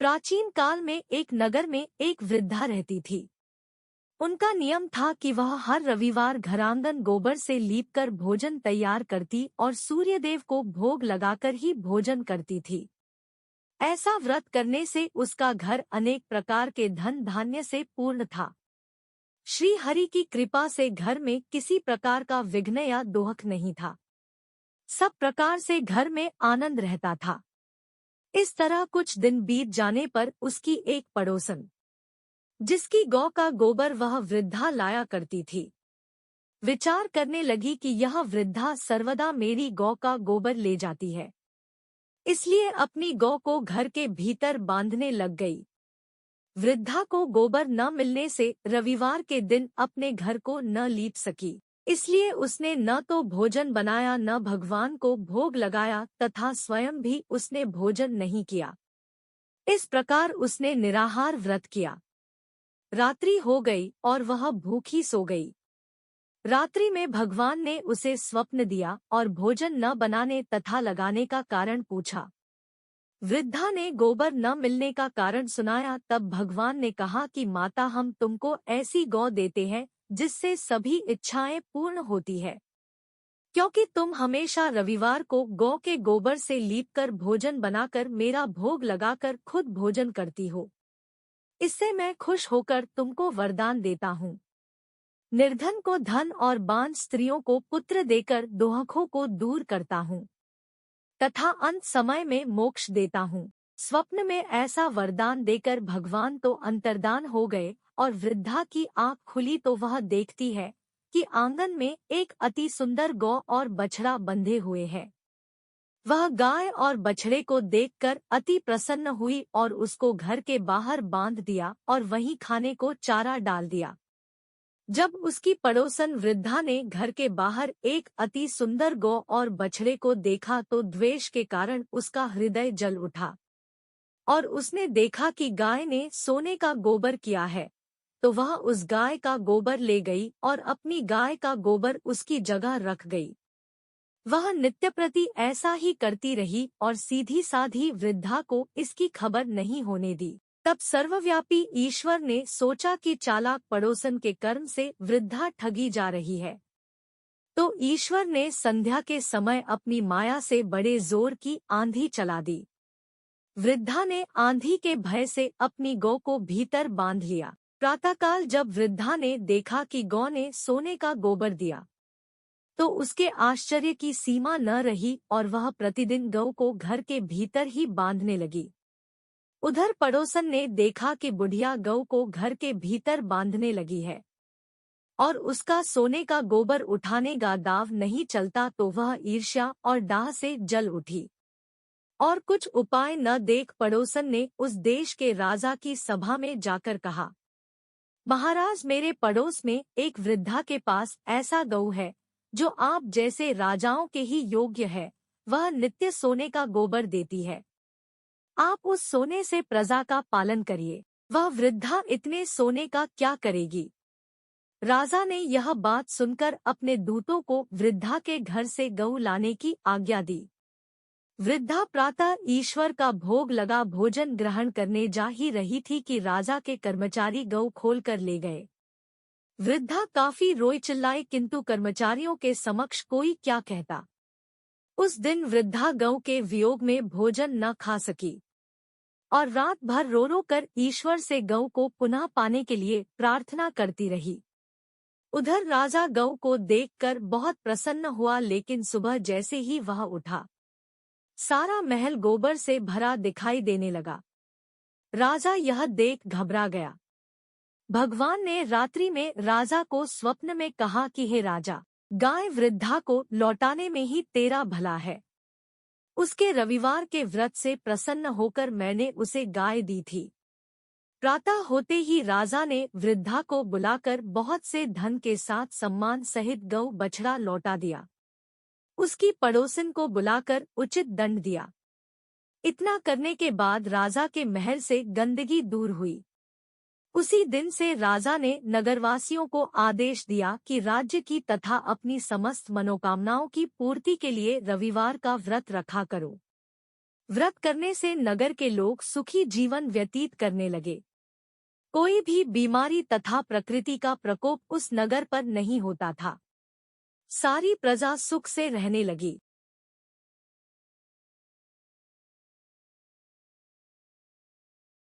प्राचीन काल में एक नगर में एक वृद्धा रहती थी। उनका नियम था कि वह हर रविवार घरांगन गोबर से लीपकर भोजन तैयार करती और सूर्यदेव को भोग लगाकर ही भोजन करती थी। ऐसा व्रत करने से उसका घर अनेक प्रकार के धन धान्य से पूर्ण था। श्री हरि की कृपा से घर में किसी प्रकार का विघ्न या दोहक नहीं था। सब प्रकार से घर में आनंद रहता था। इस तरह कुछ दिन बीत जाने पर उसकी एक पड़ोसन, जिसकी गौ का गोबर वह वृद्धा लाया करती थी, विचार करने लगी कि यह वृद्धा सर्वदा मेरी गौ का गोबर ले जाती है, इसलिए अपनी गौ को घर के भीतर बांधने लग गई। वृद्धा को गोबर न मिलने से रविवार के दिन अपने घर को न लीप सकी, इसलिए उसने न तो भोजन बनाया न भगवान को भोग लगाया तथा स्वयं भी उसने भोजन नहीं किया। इस प्रकार उसने निराहार व्रत किया। रात्रि हो गई और वह भूखी सो गई। रात्रि में भगवान ने उसे स्वप्न दिया और भोजन न बनाने तथा लगाने का कारण पूछा। वृद्धा ने गोबर न मिलने का कारण सुनाया। तब भगवान ने कहा कि माता, हम तुमको ऐसी गौ देते हैं जिससे सभी इच्छाएं पूर्ण होती है, क्योंकि तुम हमेशा रविवार को गौ के गोबर से लीपकर भोजन बनाकर मेरा भोग लगाकर खुद भोजन करती हो। इससे मैं खुश होकर तुमको वरदान देता हूँ। निर्धन को धन और बांझ स्त्रियों को पुत्र देकर दोहखों को दूर करता हूँ तथा अंत समय में मोक्ष देता हूँ। स्वप्न में ऐसा वरदान देकर भगवान तो अंतर्धान हो गए और वृद्धा की आँख खुली तो वह देखती है कि आंगन में एक अति सुंदर गौ और बछड़ा बंधे हुए हैं। वह गाय और बछड़े को देखकर अति प्रसन्न हुई और उसको घर के बाहर बांध दिया और वहीं खाने को चारा डाल दिया। जब उसकी पड़ोसन वृद्धा ने घर के बाहर एक अति सुंदर गौ और बछड़े को देखा तो द्वेष के कारण उसका हृदय जल उठा और उसने देखा कि गाय ने सोने का गोबर किया है, तो वह उस गाय का गोबर ले गई और अपनी गाय का गोबर उसकी जगह रख गई। वह नित्य प्रति ऐसा ही करती रही और सीधी साधी वृद्धा को इसकी खबर नहीं होने दी। तब सर्वव्यापी ईश्वर ने सोचा कि चालाक पड़ोसन के कर्म से वृद्धा ठगी जा रही है, तो ईश्वर ने संध्या के समय अपनी माया से बड़े जोर की आंधी चला दी। वृद्धा ने आंधी के भय से अपनी गौ को भीतर बांध लिया। प्रातःकाल जब वृद्धा ने देखा कि गौ ने सोने का गोबर दिया, तो उसके आश्चर्य की सीमा न रही और वह प्रतिदिन गौ को घर के भीतर ही बांधने लगी। उधर पड़ोसन ने देखा कि बुढ़िया गौ को घर के भीतर बांधने लगी है और उसका सोने का गोबर उठाने का दाव नहीं चलता, तो वह ईर्ष्या और डाह से जल उठी और कुछ उपाय न देख पड़ोसन ने उस देश के राजा की सभा में जाकर कहा, महाराज, मेरे पड़ोस में एक वृद्धा के पास ऐसा गौ है जो आप जैसे राजाओं के ही योग्य है। वह नित्य सोने का गोबर देती है। आप उस सोने से प्रजा का पालन करिए। वह वृद्धा इतने सोने का क्या करेगी? राजा ने यह बात सुनकर अपने दूतों को वृद्धा के घर से गौ लाने की आज्ञा दी। वृद्धा प्रातः ईश्वर का भोग लगा भोजन ग्रहण करने जा ही रही थी कि राजा के कर्मचारी गौ खोल कर ले गए। वृद्धा काफी रोई चिल्लाई, किंतु कर्मचारियों के समक्ष कोई क्या कहता। उस दिन वृद्धा गौ के वियोग में भोजन न खा सकी और रात भर रो रो कर ईश्वर से गौ को पुनः पाने के लिए प्रार्थना करती रही। उधर राजा गौ को देखकर बहुत प्रसन्न हुआ, लेकिन सुबह जैसे ही वह उठा, सारा महल गोबर से भरा दिखाई देने लगा। राजा यह देख घबरा गया। भगवान ने रात्रि में राजा को स्वप्न में कहा कि हे राजा, गाय वृद्धा को लौटाने में ही तेरा भला है। उसके रविवार के व्रत से प्रसन्न होकर मैंने उसे गाय दी थी। प्रातः होते ही राजा ने वृद्धा को बुलाकर बहुत से धन के साथ सम्मान सहित गौ बछड़ा लौटा दिया। उसकी पड़ोसन को बुलाकर उचित दंड दिया। इतना करने के बाद राजा के महल से गंदगी दूर हुई। उसी दिन से राजा ने नगरवासियों को आदेश दिया कि राज्य की तथा अपनी समस्त मनोकामनाओं की पूर्ति के लिए रविवार का व्रत रखा करो। व्रत करने से नगर के लोग सुखी जीवन व्यतीत करने लगे। कोई भी बीमारी तथा प्रकृति का प्रकोप उस नगर पर नहीं होता था। सारी प्रजा सुख से रहने लगी।